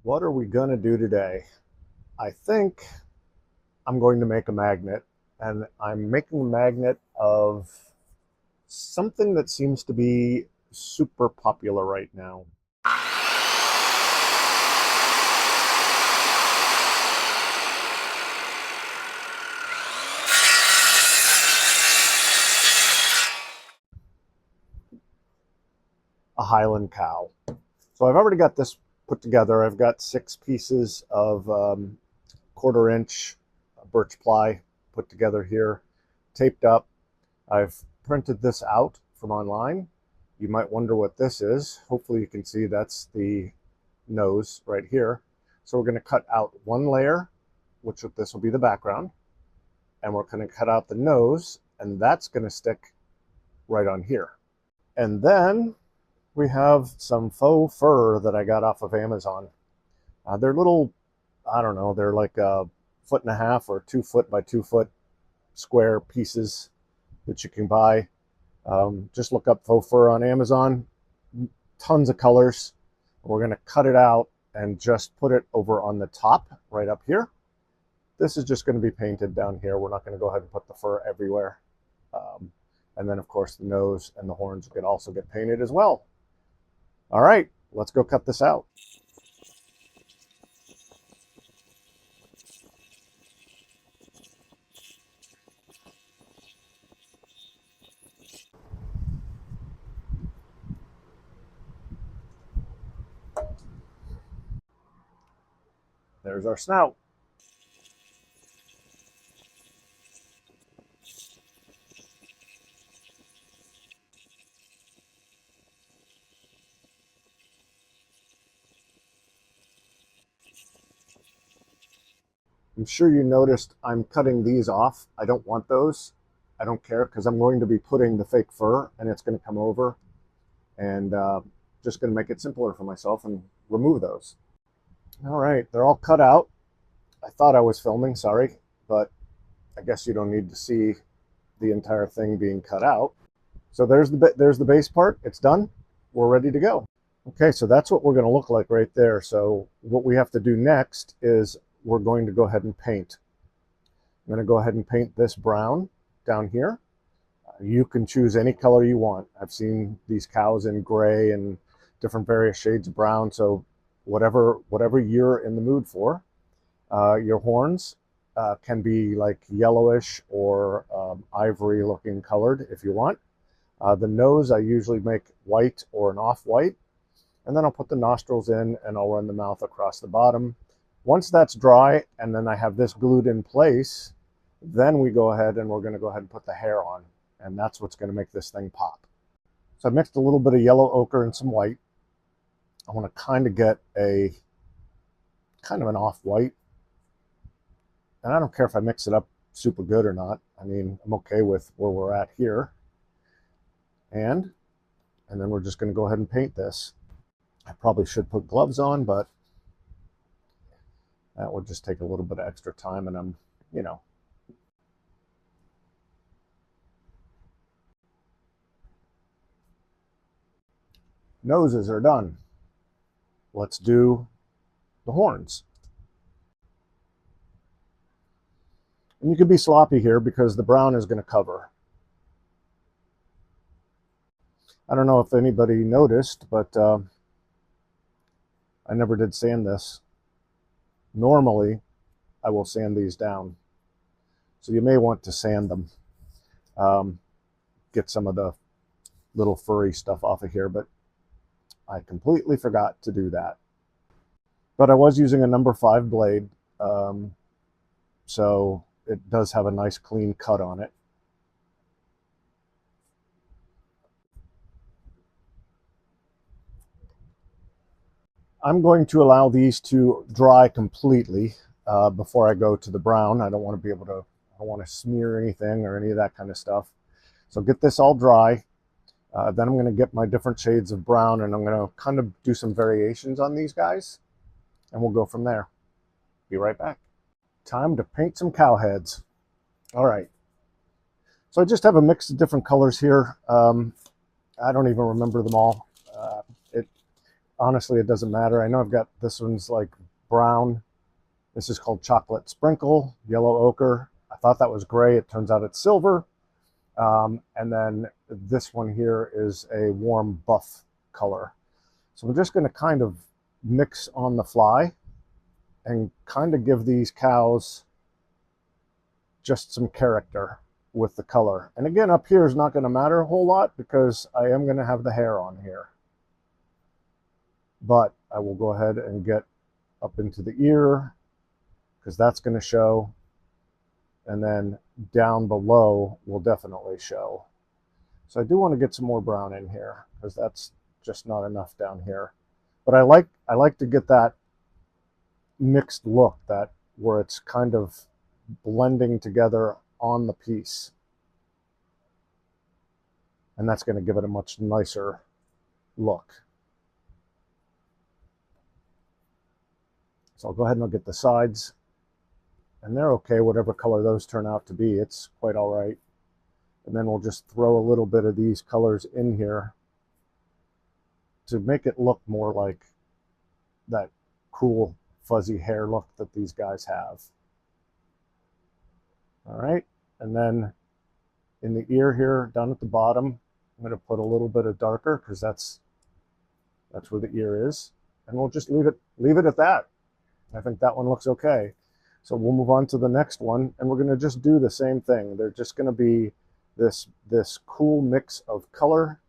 What are we going to do today? I think I'm going to make a magnet, and I'm making a magnet of something that seems to be super popular right now. A Highland Cow. So I've already got this put together. I've got 6 pieces of 1/4 inch birch ply put together here, taped up. I've printed this out from online. You might wonder what this is. Hopefully you can see that's the nose right here. So we're going to cut out one layer, which this will be the background, and we're going to cut out the nose, and that's going to stick right on here. And then we have some faux fur that I got off of Amazon. They're little, I don't know, they're like 1.5 foot or 2 foot by 2 foot square pieces that you can buy. Just look up faux fur on Amazon. Tons of colors. We're going to cut it out and just put it over on the top right up here. This is just going to be painted down here. We're not going to go ahead and put the fur everywhere. And then of course the nose and the horns could also get painted as well. All right, let's go cut this out. There's our snout. I'm sure you noticed I'm cutting these off. I don't want those. I don't care because I'm going to be putting the fake fur and it's going to come over, and just going to make it simpler for myself and remove those. All right, they're all cut out. I thought I was filming, sorry, but I guess you don't need to see the entire thing being cut out. So there's the base part. It's done. We're ready to go. Okay, so that's what we're going to look like right there. So what we have to do next is we're going to go ahead and paint. I'm going to go ahead and paint this brown down here. You can choose any color you want. I've seen these cows in gray and different various shades of brown. So whatever you're in the mood for. Your horns can be like yellowish or ivory looking colored if you want. The nose I usually make white or an off-white. And then I'll put the nostrils in and I'll run the mouth across the bottom. Once that's dry and then I have this glued in place, then we go ahead and we're going to go ahead and put the hair on. And that's what's going to make this thing pop. So I mixed a little bit of yellow ochre and some white. I want to kind of get a kind of an off-white. And I don't care if I mix it up super good or not. I mean, I'm okay with where we're at here. And then we're just going to go ahead and paint this. I probably should put gloves on, but that would just take a little bit of extra time, and I'm, Noses are done. Let's do the horns. And you can be sloppy here because the brown is going to cover. I don't know if anybody noticed, but I never did sand this. Normally, I will sand these down. So you may want to sand them. Get some of the little furry stuff off of here, but I completely forgot to do that. But I was using a number 5 blade, so it does have a nice clean cut on it. I'm going to allow these to dry completely before I go to the brown. I don't want to smear anything or any of that kind of stuff. So get this all dry. Then I'm going to get my different shades of brown and I'm going to kind of do some variations on these guys and we'll go from there. Be right back. Time to paint some cow heads. All right. So I just have a mix of different colors here. I don't even remember them all. honestly, it doesn't matter. I know I've got, this one's like brown. This is called chocolate sprinkle, yellow ochre. I thought that was gray. It turns out it's silver. And then this one here is a warm buff color. So I'm just going to kind of mix on the fly and kind of give these cows just some character with the color. And again, up here is not going to matter a whole lot because I am going to have the hair on here. But I will go ahead and get up into the ear because that's going to show. And then down below will definitely show. So I do want to get some more brown in here because that's just not enough down here. But I like to get that mixed look, that where it's kind of blending together on the piece. And that's going to give it a much nicer look. So I'll go ahead and I'll get the sides. And they're okay, whatever color those turn out to be, it's quite all right. And then we'll just throw a little bit of these colors in here to make it look more like that cool fuzzy hair look that these guys have. All right, and then in the ear here, down at the bottom, I'm going to put a little bit of darker because that's where the ear is. And we'll just leave it at that. I think that one looks okay. So we'll move on to the next one, and we're going to just do the same thing. They're just going to be this cool mix of color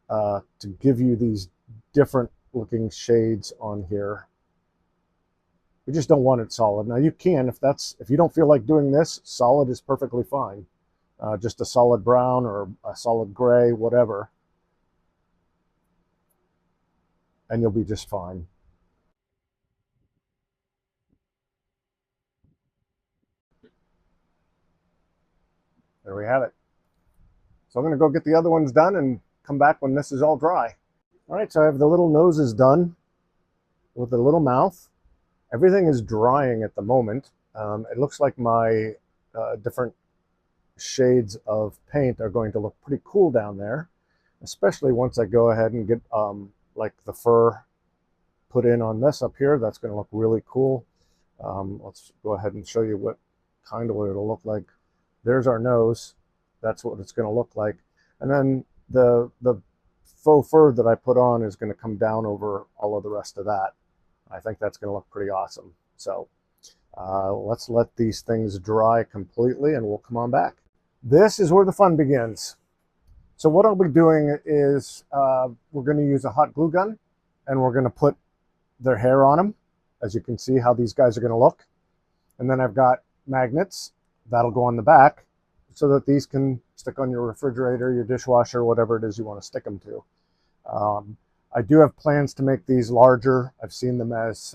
to give you these different looking shades on here. We just don't want it solid. Now you can, if you don't feel like doing this, solid is perfectly fine. Just a solid brown or a solid gray, whatever. And you'll be just fine. There we have it. So I'm going to go get the other ones done and come back when this is all dry. All right, so I have the little noses done with the little mouth. Everything is drying at the moment. It looks like my different shades of paint are going to look pretty cool down there, especially once I go ahead and get like the fur put in on this up here. That's going to look really cool. Let's go ahead and show you what it'll look like. There's our nose. That's what it's going to look like. And then the faux fur that I put on is going to come down over all of the rest of that. I think that's going to look pretty awesome. So let's let these things dry completely and we'll come on back. This is where the fun begins. So what I'll be doing is we're going to use a hot glue gun and we're going to put their hair on them. As you can see how these guys are going to look. And then I've got magnets that'll go on the back so that these can stick on your refrigerator, your dishwasher, whatever it is you want to stick them to. I do have plans to make these larger. I've seen them as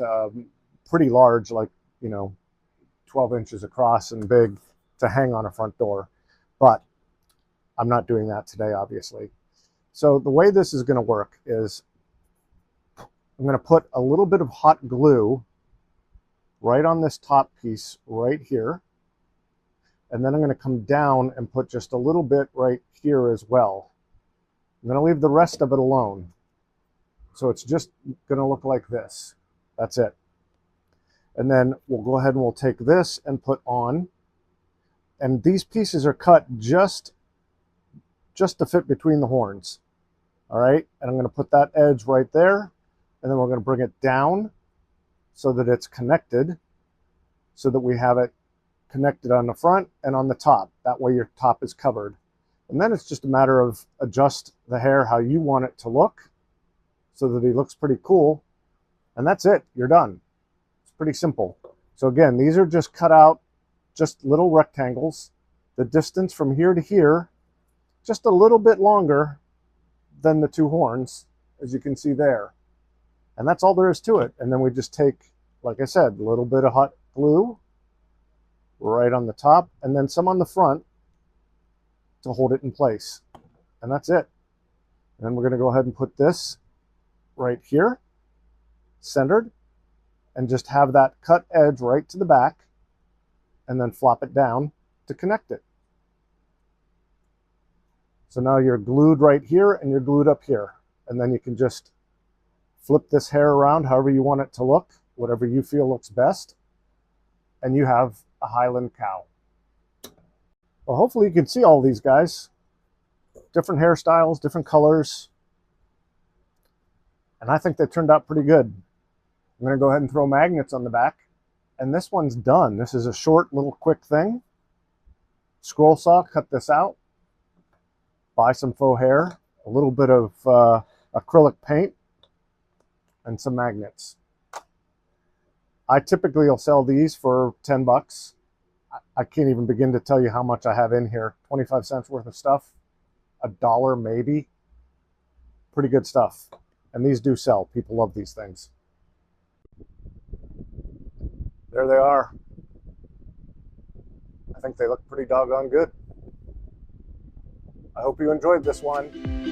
pretty large, like, 12 inches across and big to hang on a front door. But I'm not doing that today, obviously. So the way this is going to work is I'm going to put a little bit of hot glue right on this top piece right here. And then I'm going to come down and put just a little bit right here as well. I'm going to leave the rest of it alone. So it's just going to look like this. That's it. And then we'll go ahead and we'll take this and put on. And these pieces are cut just to fit between the horns. All right. And I'm going to put that edge right there. And then we're going to bring it down so that it's connected, so that we have it connected on the front and on the top. That way your top is covered. And then it's just a matter of adjust the hair how you want it to look so that he looks pretty cool. And that's it. You're done. It's pretty simple. So again, these are just cut out, just little rectangles. The distance from here to here, just a little bit longer than the two horns, as you can see there. And that's all there is to it. And then we just take, like I said, a little bit of hot glue right on the top and then some on the front to hold it in place. And that's it. And then we're going to go ahead and put this right here, centered, and just have that cut edge right to the back and then flop it down to connect it. So now you're glued right here and you're glued up here. and then you can just flip this hair around however you want it to look, whatever you feel looks best, and you have a Highland cow. Well, hopefully you can see all these guys. Different hairstyles, different colors, and I think they turned out pretty good. I'm going to go ahead and throw magnets on the back, and this one's done. This is a short little quick thing. Scroll saw, cut this out, buy some faux hair, a little bit of acrylic paint, and some magnets. I typically will sell these for 10 bucks. I can't even begin to tell you how much I have in here. 25 cents worth of stuff, $1 maybe. Pretty good stuff. And these do sell. People love these things. There they are. I think they look pretty doggone good. I hope you enjoyed this one.